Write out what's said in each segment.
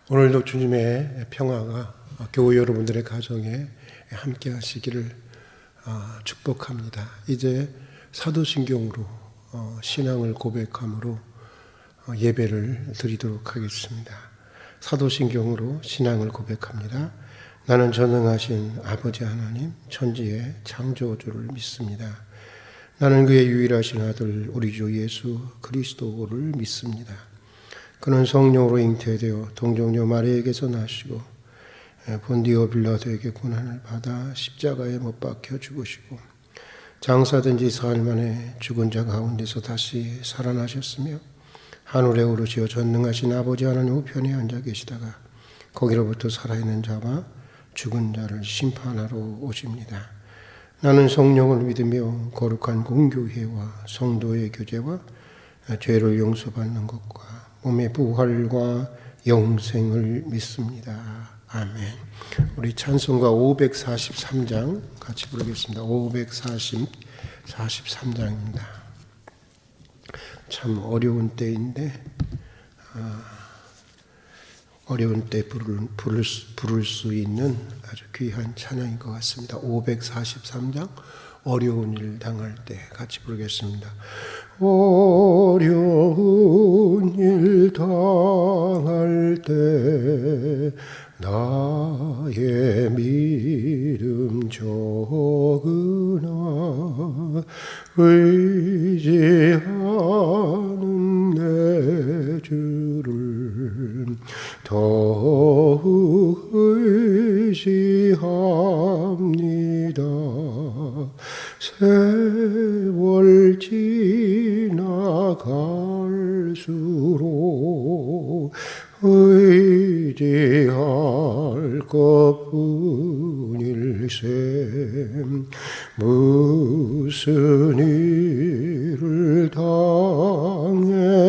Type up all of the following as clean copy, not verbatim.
오늘도 주님의 평화가 교회 여러분들의 가정에 함께 하시기를 축복합니다. 이제 사도신경으로 신앙을 고백함으로 예배를 드리도록 하겠습니다. 사도신경으로 신앙을 고백합니다. 나는 전능하신 아버지 하나님 천지의 창조주를 믿습니다. 나는 그의 유일하신 아들 우리 주 예수 그리스도를 믿습니다. 그는 성령으로 잉태되어 동정녀 마리에게서 나시고 본디오 빌라도에게 고난을 받아 십자가에 못 박혀 죽으시고 장사된 지 사흘 만에 죽은 자 가운데서 다시 살아나셨으며 하늘에 오르시어 전능하신 아버지 하나님 우편에 앉아 계시다가 거기로부터 살아있는 자와 죽은 자를 심판하러 오십니다. 나는 성령을 믿으며 거룩한 공교회와 성도의 교제와 죄를 용서받는 것과 몸의 부활과 영생을 믿습니다. 아멘. 우리 찬송가 543장 같이 부르겠습니다. 543장입니다. 참 어려운 때인데 어려운 때 부를 수 있는 아주 귀한 찬양인 것 같습니다. 543장 어려운 일 당할 때 같이 부르겠습니다. 어려운 일 당할 때 나의 믿음 적으나 의지하는 내 주를 더욱 의지합니다. 세월 지나갈수록 의지할 것뿐일세 무슨 일을 당해도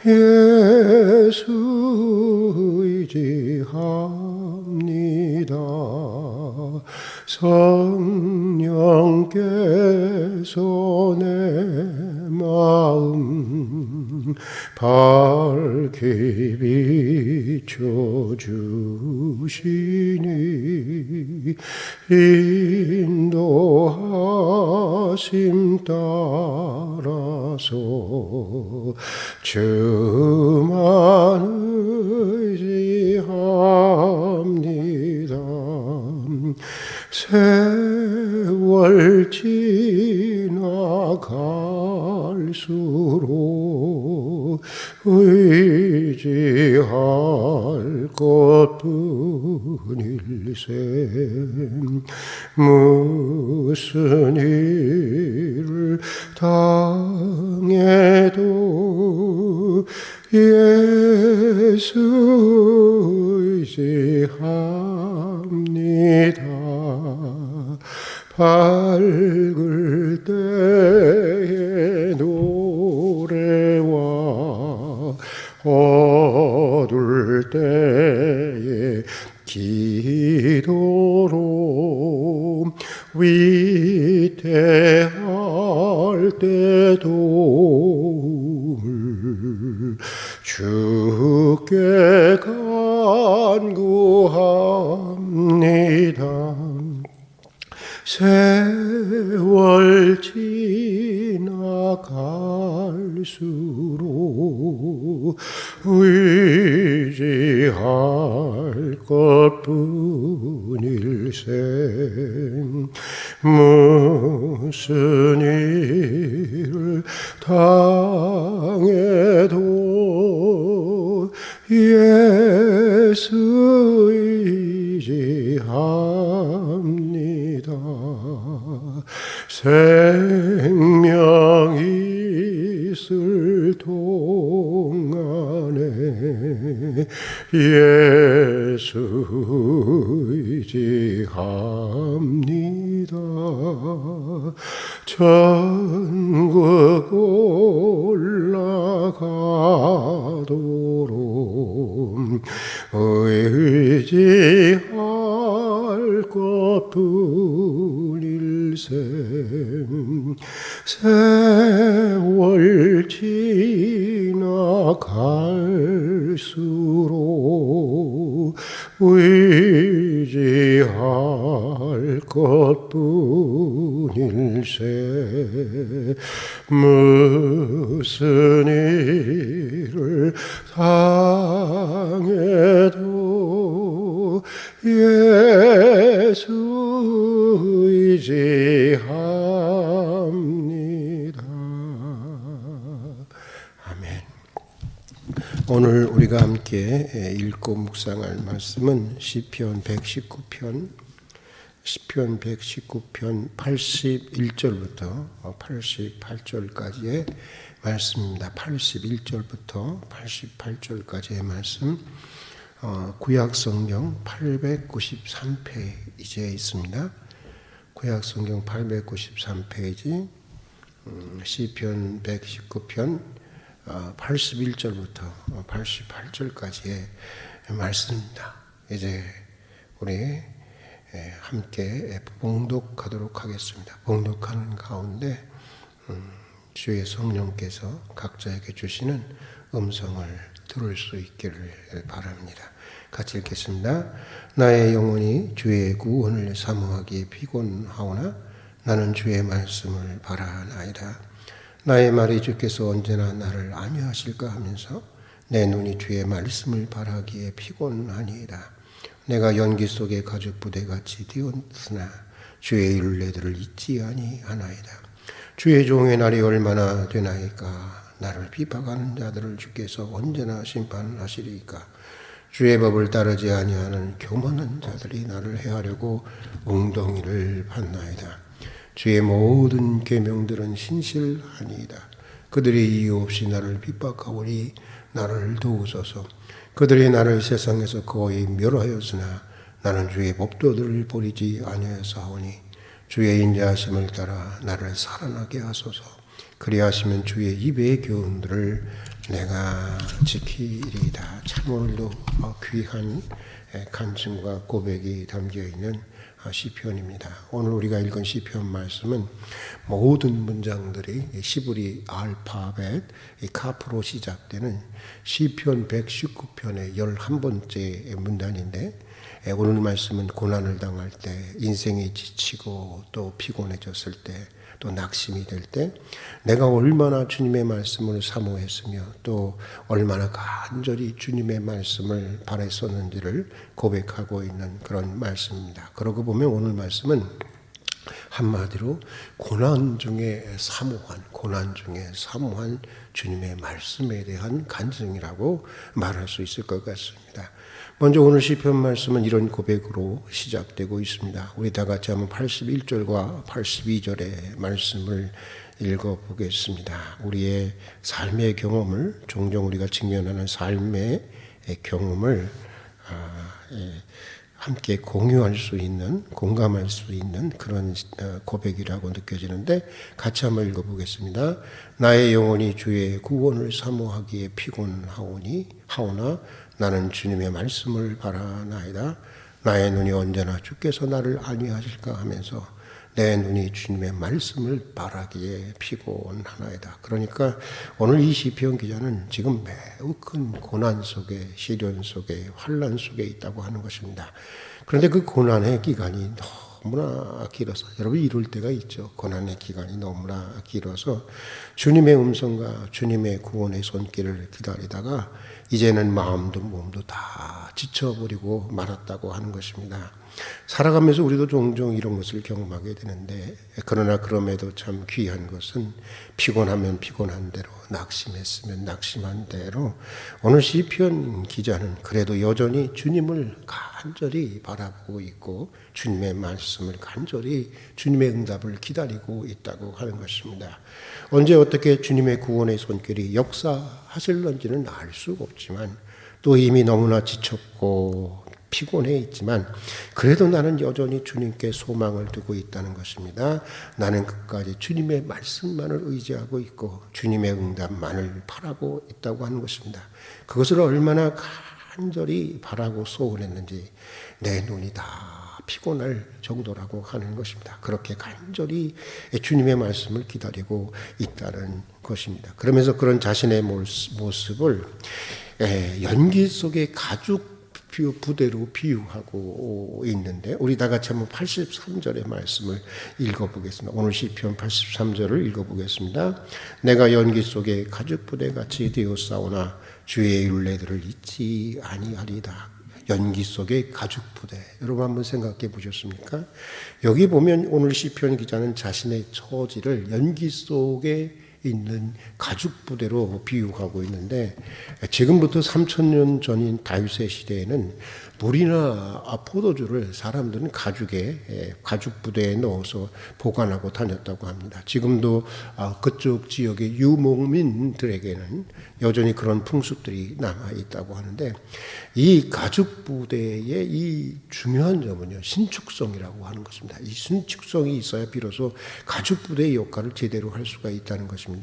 예수 의지합니다. 성령께서 내 마음 밝게 비춰주시니 인도하심 따라서 주만 의지합니다. 세월 지나갈수록 의지할 것뿐일세 무슨 일을 당해도 예수 의지합니다. 밝을 때의 노래와 어두울 때의 기도로 위태할 때 도움을 주께 간구합니다. 세월 지나갈수록 의지할 것뿐일세 무슨 일을 당해도 예수 의지합니다. 생명 있을 동안에 예수 의지합니다. 천국 올라가도록 의지할 것뿐일세 세월 지나갈 갈수록 의지할 것뿐일세. 무슨 일을 당해도 예수 의지합니다. 아멘. 오늘 우리가 함께 읽고 묵상할 말씀은 시편 119편 81절부터 88절까지의 말씀입니다. 81절부터 88절까지의 말씀, 구약성경 893페이지에 있습니다. 구약성경 893페이지, 시편 119편 81절부터 88절까지의 말씀입니다. 이제 우리 함께 봉독하도록 하겠습니다. 봉독하는 가운데 주의 성령께서 각자에게 주시는 음성을 들을 수 있기를 바랍니다. 같이 읽겠습니다. 나의 영혼이 주의 구원을 사모하기에 피곤하오나 나는 주의 말씀을 바라나이다. 나의 말이 주께서 언제나 나를 안위하실까 하면서 내 눈이 주의 말씀을 바라기에 피곤하니이다. 내가 연기 속에 가죽 부대같이 되었으나 주의 율례들을 잊지 아니하나이다. 주의 종의 날이 얼마나 되나이까. 나를 비박하는 자들을 주께서 언제나 심판하시리이까. 주의 법을 따르지 아니하는 교만한 자들이 나를 해하려고 웅덩이를 팠나이다. 주의 모든 계명들은 신실하니이다. 그들이 이유 없이 나를 핍박하오니 나를 도우소서. 그들이 나를 세상에서 거의 멸하였으나 나는 주의 법도들을 버리지 아니하였사오니 주의 인자하심을 따라 나를 살아나게 하소서. 그리하시면 주의 입의 교훈들을 내가 지키리이다. 참 오늘도 귀한 간증과 고백이 담겨있는 시편입니다. 오늘 우리가 읽은 시편 말씀은 모든 문장들이 시브리 알파벳 카프로 시작되는 시편 119편의 11번째 문단인데, 오늘 말씀은 고난을 당할 때, 인생이 지치고 또 피곤해졌을 때, 또 낙심이 될 때 내가 얼마나 주님의 말씀을 사모했으며 또 얼마나 간절히 주님의 말씀을 바랬었는지를 고백하고 있는 그런 말씀입니다. 그러고 보면 오늘 말씀은 한마디로 고난 중에 사모한 주님의 말씀에 대한 간증이라고 말할 수 있을 것 같습니다. 먼저 오늘 시편 말씀은 이런 고백으로 시작되고 있습니다. 우리 다 같이 한번 81절과 82절의 말씀을 읽어보겠습니다. 우리의 삶의 경험을, 종종 우리가 직면하는 삶의 경험을 함께 공유할 수 있는, 공감할 수 있는 그런 고백이라고 느껴지는데, 같이 한번 읽어보겠습니다. 나의 영혼이 주의 구원을 사모하기에 피곤하오나 나는 주님의 말씀을 바라나이다. 나의 눈이 언제나 주께서 나를 안위하실까 하면서 내 눈이 주님의 말씀을 바라기에 피곤하나이다. 그러니까 오늘 이 시편 기자는 지금 매우 큰 고난 속에, 시련 속에, 환난 속에 있다고 하는 것입니다. 그런데 그 고난의 기간이 너무나 길어서, 여러분 이럴 때가 있죠. 고난의 기간이 너무나 길어서 주님의 음성과 주님의 구원의 손길을 기다리다가 이제는 마음도 몸도 다 지쳐버리고 말았다고 하는 것입니다. 살아가면서 우리도 종종 이런 것을 경험하게 되는데, 그러나 그럼에도 참 귀한 것은 피곤하면 피곤한 대로, 낙심했으면 낙심한 대로 오늘 시편 기자는 그래도 여전히 주님을 간절히 바라보고 있고 주님의 말씀을 간절히, 주님의 응답을 기다리고 있다고 하는 것입니다. 언제 어떻게 주님의 구원의 손길이 역사하실런지는 알 수가 없지만, 또 이미 너무나 지쳤고 피곤해 있지만 그래도 나는 여전히 주님께 소망을 두고 있다는 것입니다. 나는 끝까지 주님의 말씀만을 의지하고 있고 주님의 응답만을 바라고 있다고 하는 것입니다. 그것을 얼마나 간절히 바라고 소원했는지 내 눈이 다 피곤할 정도라고 하는 것입니다. 그렇게 간절히 주님의 말씀을 기다리고 있다는 것입니다. 그러면서 그런 자신의 모습을 연기 속의 가죽 부대로 비유하고 있는데 우리 다 같이 한번 83절의 말씀을 읽어보겠습니다. 오늘 시편 83절을 읽어보겠습니다. 내가 연기 속에 가죽 부대같이 되었사오나 주의 율례들을 잊지 아니하리다. 연기 속의 가죽 부대. 여러분 한번 생각해 보셨습니까? 여기 보면 오늘 시편 기자는 자신의 처지를 연기 속에 있는 가죽 부대로 비유하고 있는데 지금부터 3000년 전인 다윗의 시대에는 물이나 포도주를 사람들은 가죽 부대에 넣어서 보관하고 다녔다고 합니다. 지금도 그쪽 지역의 유목민들에게는 여전히 그런 풍습들이 남아 있다고 하는데 이 가죽 부대의 이 중요한 점은요, 신축성이라고 하는 것입니다. 이 신축성이 있어야 비로소 가죽 부대의 역할을 제대로 할 수가 있다는 것입니다.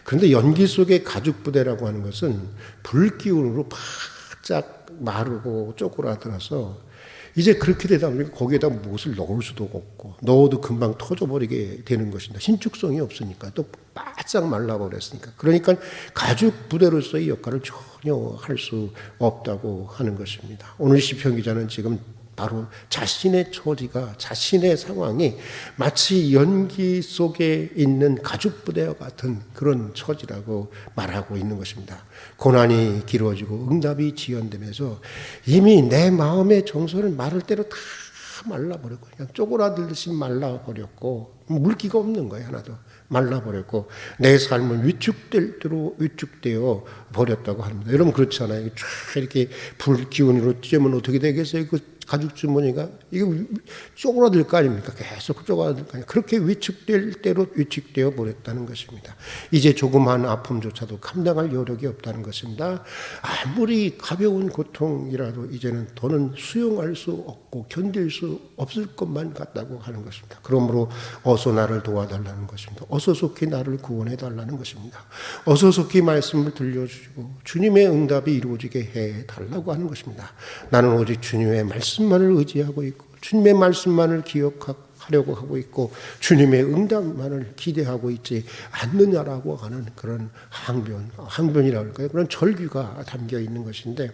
그런데 연기 속의 가죽 부대라고 하는 것은 불기운으로 바짝 마르고 쪼그라들어서 이제 그렇게 되다 보니까 거기에다 무엇을 넣을 수도 없고 넣어도 금방 터져버리게 되는 것입니다. 신축성이 없으니까 또 바짝 말라버렸으니까. 그러니까 가죽 부대로서의 역할을 전혀 할 수 없다고 하는 것입니다. 오늘 시편 기자는 지금 바로 자신의 처지가, 자신의 상황이 마치 연기 속에 있는 가죽 부대와 같은 그런 처지라고 말하고 있는 것입니다. 고난이 길어지고 응답이 지연되면서 이미 내 마음의 정서는 마를 대로 다 말라버렸고 그냥 쪼그라들듯이 말라버렸고 물기가 없는 거예요. 하나도 말라버렸고 내 삶은 위축될 대로 위축되어 버렸다고 합니다. 여러분 그렇지 않아요? 쫙 이렇게 불 기운으로 쬐면 어떻게 되겠어요? 그 가죽 주머니가 이게 쪼그라들 거 아닙니까? 계속 쪼그라들 거 아닙니까? 그렇게 위축될 대로 위축되어 버렸다는 것입니다. 이제 조그마한 아픔조차도 감당할 여력이 없다는 것입니다. 아무리 가벼운 고통이라도 이제는 더는 수용할 수 없고 견딜 수 없을 것만 같다고 하는 것입니다. 그러므로 어서 나를 도와달라는 것입니다. 어서 속히 나를 구원해 달라는 것입니다. 어서 속히 말씀을 들려주시고 주님의 응답이 이루어지게 해달라고 하는 것입니다. 나는 오직 주님의 말씀만을 의지하고 있고 주님의 말씀만을 기억하려고 하고 있고 주님의 응답만을 기대하고 있지 않느냐라고 하는 그런 항변이라고 할까요? 그런 절규가 담겨 있는 것인데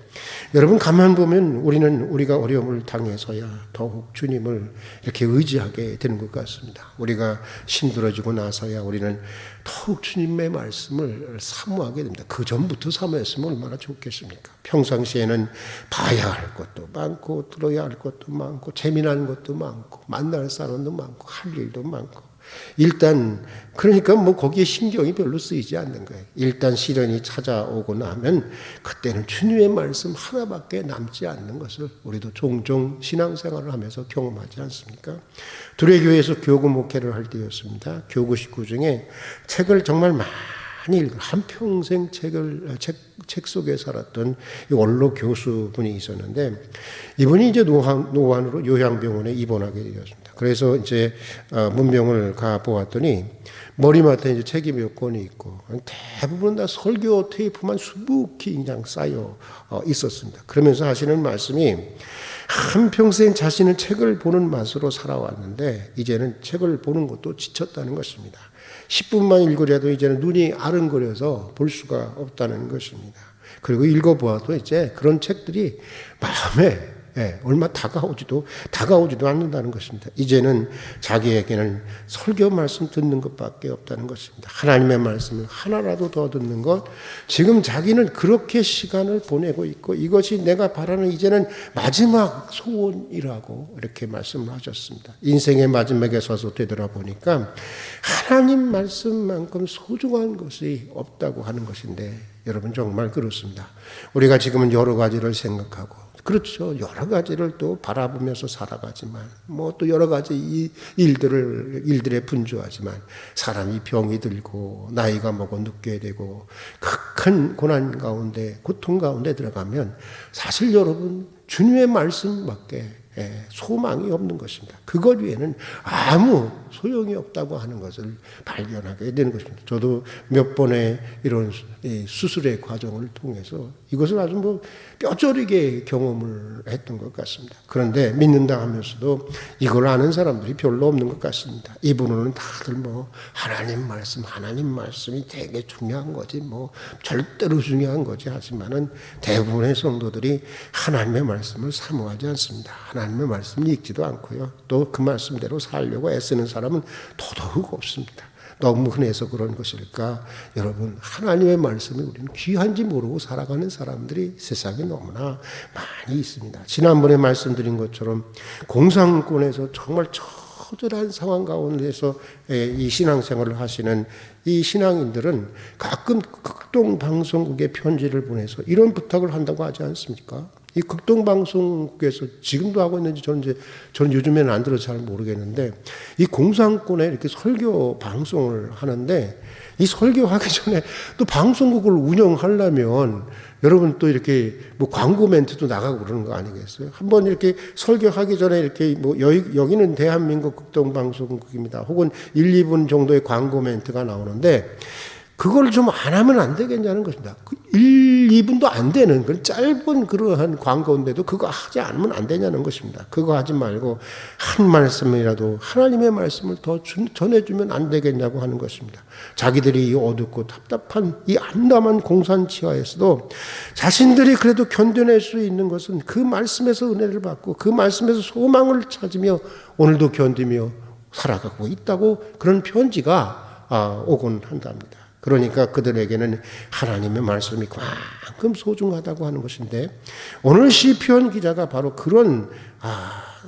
여러분 가만 보면 우리가 어려움을 당해서야 더욱 주님을 이렇게 의지하게 되는 것 같습니다. 우리가 힘들어지고 나서야 우리는 더욱 주님의 말씀을 사모하게 됩니다. 그 전부터 사모했으면 얼마나 좋겠습니까? 평상시에는 봐야 할 것도 많고 들어야 할 것도 많고 재미난 것도 많고 만날 사람도 많고 할 일도 많고 일단 그러니까 뭐 거기에 신경이 별로 쓰이지 않는 거예요. 일단 시련이 찾아오고 나면 그때는 주님의 말씀 하나밖에 남지 않는 것을 우리도 종종 신앙생활을 하면서 경험하지 않습니까? 두레교회에서 교구 목회를 할 때였습니다. 교구 식구 중에 책을 정말 많이 읽어 한평생 책 속에 살았던 원로 교수분이 있었는데 이분이 이제 노환으로 요양병원에 입원하게 되었습니다. 그래서 이제 문병을 가 보았더니 머리맡에 이제 책이 몇 권이 있고 대부분 다 설교 테이프만 수북히 그냥 쌓여 있었습니다. 그러면서 하시는 말씀이 한평생 자신은 책을 보는 맛으로 살아왔는데 이제는 책을 보는 것도 지쳤다는 것입니다. 10분만 읽으려도 이제는 눈이 아른거려서 볼 수가 없다는 것입니다. 그리고 읽어보아도 이제 그런 책들이 마음에 얼마 다가오지도 않는다는 것입니다. 이제는 자기에게는 설교 말씀 듣는 것밖에 없다는 것입니다. 하나님의 말씀을 하나라도 더 듣는 것. 지금 자기는 그렇게 시간을 보내고 있고 이것이 내가 바라는 이제는 마지막 소원이라고 이렇게 말씀을 하셨습니다. 인생의 마지막에 서서 되돌아보니까 하나님 말씀만큼 소중한 것이 없다고 하는 것인데 여러분 정말 그렇습니다. 우리가 지금은 여러 가지를 생각하고 그렇죠. 여러 가지를 또 바라보면서 살아가지만 뭐 또 여러 가지 일들에 분주하지만 사람이 병이 들고 나이가 먹어 늙게 되고 큰 고난 가운데 고통 가운데 들어가면 사실 여러분 주님의 말씀밖에 소망이 없는 것입니다. 그것 위에는 아무 소용이 없다고 하는 것을 발견하게 되는 것입니다. 저도 몇 번의 이런 수술의 과정을 통해서 이것을 아주 뭐 뼈저리게 경험을 했던 것 같습니다. 그런데 믿는다 하면서도 이걸 아는 사람들이 별로 없는 것 같습니다. 이분은 다들 뭐 하나님 말씀이 되게 중요한 거지 뭐 절대로 중요한 거지 하지만은 대부분의 성도들이 하나님의 말씀을 사모하지 않습니다. 하나님의 말씀을 읽지도 않고요. 또 그 말씀대로 살려고 애쓰는 사람은 더더욱 없습니다. 너무 흔해서 그런 것일까? 여러분, 하나님의 말씀을 우리는 귀한지 모르고 살아가는 사람들이 세상에 너무나 많이 있습니다. 지난번에 말씀드린 것처럼 공산권에서 정말 처절한 상황 가운데서 이 신앙생활을 하시는 이 신앙인들은 가끔 극동방송국에 편지를 보내서 이런 부탁을 한다고 하지 않습니까? 이 극동방송국에서 지금도 하고 있는지 저는 요즘에는 안 들어서 잘 모르겠는데 이 공산권에 이렇게 설교 방송을 하는데 이 설교하기 전에 또 방송국을 운영하려면 여러분 또 이렇게 뭐 광고 멘트도 나가고 그러는 거 아니겠어요? 한번 이렇게 설교하기 전에 이렇게 뭐 여기는 대한민국 극동방송국입니다. 혹은 1, 2분 정도의 광고 멘트가 나오는데 그걸 좀 안 하면 안 되겠냐는 것입니다. 1, 2분도 안 되는 그런 짧은 그러한 광고인데도 그거 하지 않으면 안 되냐는 것입니다. 그거 하지 말고 한 말씀이라도 하나님의 말씀을 더 전해주면 안 되겠냐고 하는 것입니다. 자기들이 이 어둡고 답답한 이 암담한 공산치하에서도 자신들이 그래도 견뎌낼 수 있는 것은 그 말씀에서 은혜를 받고 그 말씀에서 소망을 찾으며 오늘도 견디며 살아가고 있다고 그런 편지가 오곤 한답니다. 그러니까 그들에게는 하나님의 말씀이 그만큼 소중하다고 하는 것인데 오늘 시편 기자가 바로 그런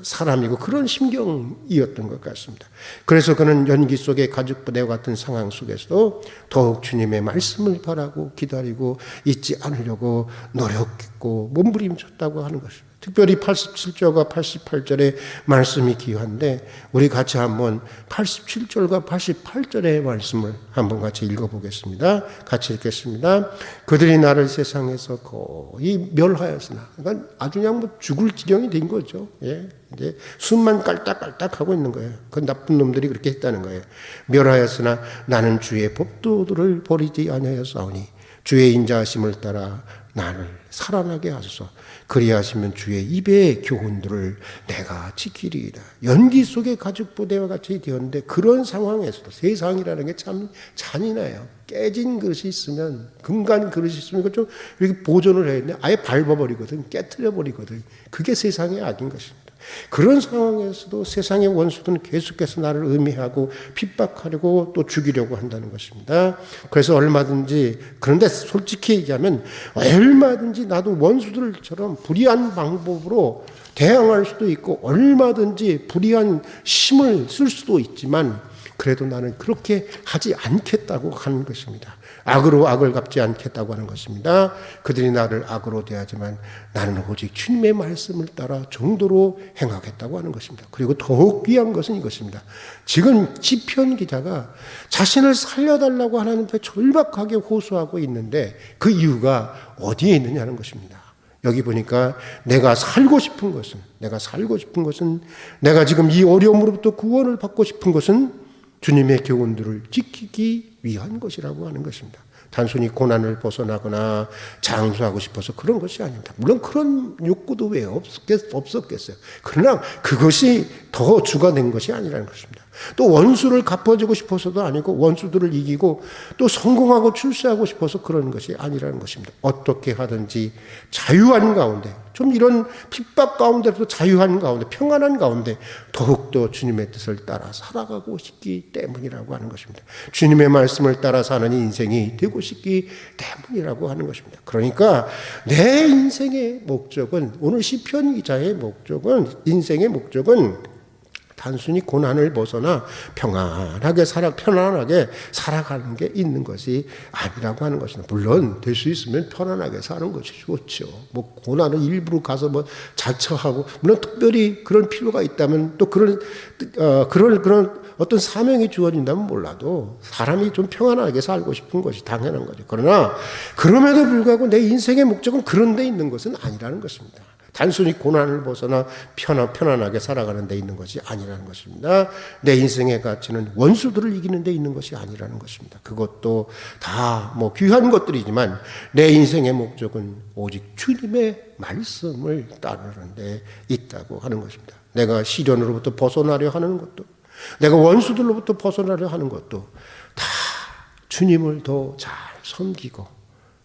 사람이고 그런 심경이었던 것 같습니다. 그래서 그는 연기 속의 가죽부대와 같은 상황 속에서도 더욱 주님의 말씀을 바라고 기다리고 잊지 않으려고 노력했고 몸부림쳤다고 하는 것입니다. 특별히 87절과 88절의 말씀이 귀한데 우리 같이 한번 87절과 88절의 말씀을 한번 같이 읽어보겠습니다. 같이 읽겠습니다. 그들이 나를 세상에서 거의 멸하였으나 그러니까 아주 그냥 뭐 죽을 지경이 된 거죠. 예. 이제 숨만 깔딱깔딱 하고 있는 거예요. 그 나쁜 놈들이 그렇게 했다는 거예요. 멸하였으나 나는 주의 법도들을 버리지 아니하였사오니 주의 인자하심을 따라 나를 살아나게 하소서. 그리하시면 주의 입의 교훈들을 내가 지키리이다. 연기 속의 가죽부대와 같이 되었는데 그런 상황에서도 세상이라는 게 참 잔인해요. 깨진 그릇이 있으면 금간 그릇이 있으면 이거 좀 이렇게 보존을 해야 되는데 아예 밟아버리거든. 깨트려버리거든. 그게 세상의 악인 것입니다. 그런 상황에서도 세상의 원수들은 계속해서 나를 음해하고 핍박하려고 또 죽이려고 한다는 것입니다. 그래서 얼마든지 그런데 솔직히 얘기하면 얼마든지 나도 원수들처럼 불의한 방법으로 대항할 수도 있고 얼마든지 불의한 힘을 쓸 수도 있지만 그래도 나는 그렇게 하지 않겠다고 하는 것입니다. 악으로 악을 갚지 않겠다고 하는 것입니다. 그들이 나를 악으로 대하지만 나는 오직 주님의 말씀을 따라 정도로 행하겠다고 하는 것입니다. 그리고 더욱 귀한 것은 이것입니다. 지금 시편 기자가 자신을 살려달라고 하나님께 절박하게 호소하고 있는데 그 이유가 어디에 있느냐는 것입니다. 여기 보니까 내가 살고 싶은 것은 내가 지금 이 어려움으로부터 구원을 받고 싶은 것은 주님의 교훈들을 지키기 위한 것이라고 하는 것입니다. 단순히 고난을 벗어나거나 장수하고 싶어서 그런 것이 아닙니다. 물론 그런 욕구도 왜 없었겠어요. 그러나 그것이 더 주가 된 것이 아니라는 것입니다. 또 원수를 갚아주고 싶어서도 아니고 원수들을 이기고 또 성공하고 출세하고 싶어서 그러는 것이 아니라는 것입니다. 어떻게 하든지 자유한 가운데 좀 이런 핍박 가운데서 자유한 가운데 평안한 가운데 더욱더 주님의 뜻을 따라 살아가고 싶기 때문이라고 하는 것입니다. 주님의 말씀을 따라 사는 인생이 되고 싶기 때문이라고 하는 것입니다. 그러니까 내 인생의 목적은 오늘 시편 기자의 인생의 목적은 단순히 고난을 벗어나 편안하게 살아가는 게 있는 것이 아니라고 하는 것입니다. 물론 될 수 있으면 편안하게 사는 것이 좋죠. 뭐 고난을 일부러 가서 뭐 자처하고 물론 특별히 그런 필요가 있다면 또 그런 어떤 사명이 주어진다면 몰라도 사람이 좀 평안하게 살고 싶은 것이 당연한 거죠. 그러나 그럼에도 불구하고 내 인생의 목적은 그런 데 있는 것은 아니라는 것입니다. 단순히 고난을 벗어나 편안하게 살아가는 데 있는 것이 아니라는 것입니다. 내 인생의 가치는 원수들을 이기는 데 있는 것이 아니라는 것입니다. 그것도 다 귀한 것들이지만 내 인생의 목적은 오직 주님의 말씀을 따르는 데 있다고 하는 것입니다. 내가 시련으로부터 벗어나려 하는 것도, 내가 원수들로부터 벗어나려 하는 것도 다 주님을 더 잘 섬기고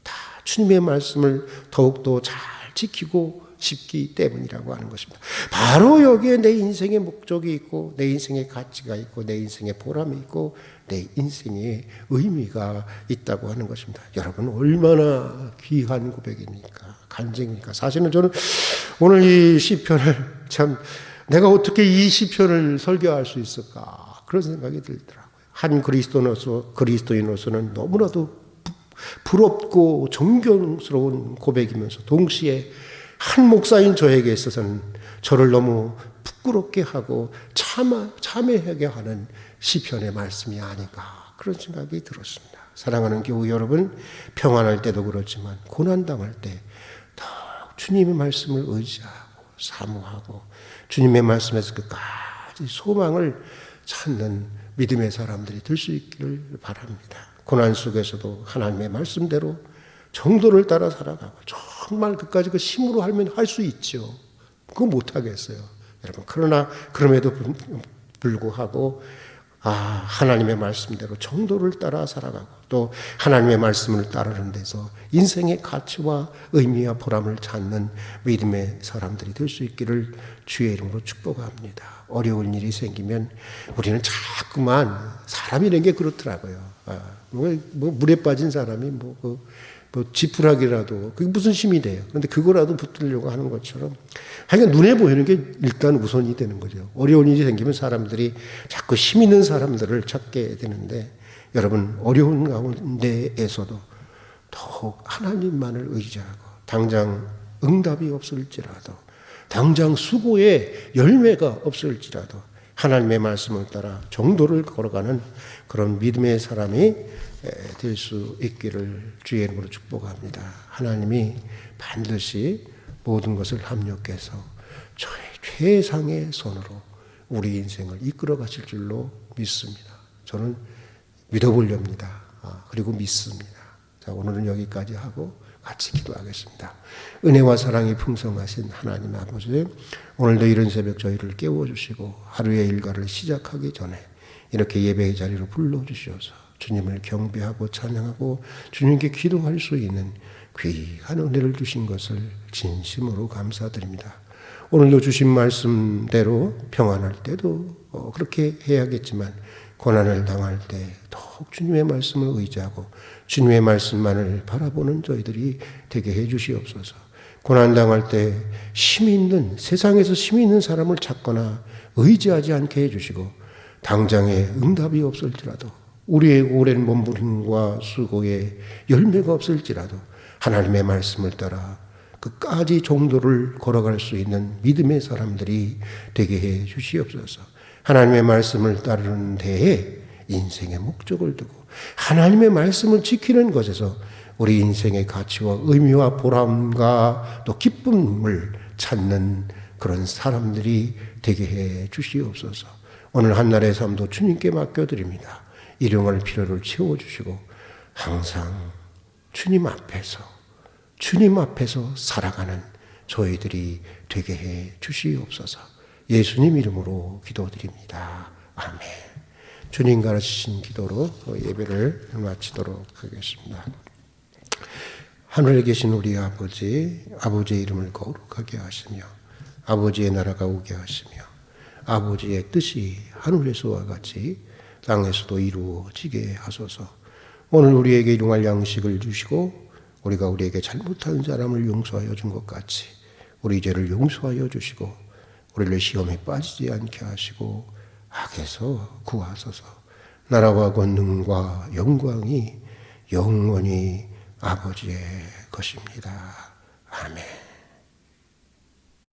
다 주님의 말씀을 더욱더 잘 지키고 싶기 때문이라고 하는 것입니다. 바로 여기에 내 인생의 목적이 있고 내 인생의 가치가 있고 내 인생의 보람이 있고 내 인생의 의미가 있다고 하는 것입니다. 여러분, 얼마나 귀한 고백입니까? 간증입니까? 사실은 저는 오늘 이 시편을 참 내가 어떻게 이 시편을 설교할 수 있을까 그런 생각이 들더라고요. 한 그리스도인으로서는 너무나도 부럽고 존경스러운 고백이면서 동시에 한 목사인 저에게 있어서는 저를 너무 부끄럽게 하고 참회하게 하는 시편의 말씀이 아닌가 그런 생각이 들었습니다. 사랑하는 교우 여러분, 평안할 때도 그렇지만 고난당할 때 더욱 주님의 말씀을 의지하고 사모하고 주님의 말씀에서 끝까지 소망을 찾는 믿음의 사람들이 될 수 있기를 바랍니다. 고난 속에서도 하나님의 말씀대로 정도를 따라 살아가고 정말 그까지 그 힘으로 하면 할 수 있죠. 그거 못하겠어요, 여러분. 그러나 그럼에도 불구하고 하나님의 말씀대로 정도를 따라 살아가고 또 하나님의 말씀을 따르는 데서 인생의 가치와 의미와 보람을 찾는 믿음의 사람들이 될 수 있기를 주의 이름으로 축복합니다. 어려운 일이 생기면 우리는 자꾸만 사람이라는 게 그렇더라고요. 물에 빠진 사람이 지푸라기라도 그게 무슨 힘이 돼요. 그런데 그거라도 붙들려고 하는 것처럼 하여간 눈에 보이는 게 일단 우선이 되는 거죠. 어려운 일이 생기면 사람들이 자꾸 힘 있는 사람들을 찾게 되는데 여러분, 어려운 가운데에서도 더욱 하나님만을 의지하고 당장 응답이 없을지라도 당장 수고의 열매가 없을지라도 하나님의 말씀을 따라 정도를 걸어가는 그런 믿음의 사람이 될 수 있기를 주의 이름으로 축복합니다. 하나님이 반드시 모든 것을 합력해서 최상의 손으로 우리 인생을 이끌어 가실 줄로 믿습니다. 저는 믿어보렵니다. 그리고 믿습니다. 자, 오늘은 여기까지 하고 같이 기도하겠습니다. 은혜와 사랑이 풍성하신 하나님 아버지, 오늘도 이런 새벽 저희를 깨워주시고 하루의 일과를 시작하기 전에 이렇게 예배의 자리로 불러주셔서 주님을 경배하고 찬양하고 주님께 기도할 수 있는 귀한 은혜를 주신 것을 진심으로 감사드립니다. 오늘도 주신 말씀대로 평안할 때도 그렇게 해야겠지만 고난을 당할 때 더욱 주님의 말씀을 의지하고 주님의 말씀만을 바라보는 저희들이 되게 해 주시옵소서. 고난 당할 때 세상에서 힘이 있는 사람을 찾거나 의지하지 않게 해 주시고 당장에 응답이 없을지라도 우리의 오랜 몸부림과 수고에 열매가 없을지라도 하나님의 말씀을 따라 끝까지 정도를 걸어갈 수 있는 믿음의 사람들이 되게 해 주시옵소서. 하나님의 말씀을 따르는 데에 인생의 목적을 두고 하나님의 말씀을 지키는 것에서 우리 인생의 가치와 의미와 보람과 또 기쁨을 찾는 그런 사람들이 되게 해 주시옵소서. 오늘 한날의 삶도 주님께 맡겨드립니다. 일용할 필요를 채워주시고 항상 주님 앞에서 살아가는 저희들이 되게 해 주시옵소서. 예수님 이름으로 기도드립니다. 아멘. 주님 가르치신 기도로 예배를 마치도록 하겠습니다. 하늘에 계신 우리 아버지, 아버지의 이름을 거룩하게 하시며 아버지의 나라가 오게 하시며 아버지의 뜻이 하늘에서와 같이 땅에서도 이루어지게 하소서. 오늘 우리에게 일용할 양식을 주시고 우리가 우리에게 잘못한 사람을 용서하여 준 것 같이 우리 죄를 용서하여 주시고 우리를 시험에 빠지지 않게 하시고 악에서 구하소서. 나라와 권능과 영광이 영원히 아버지의 것입니다. 아멘.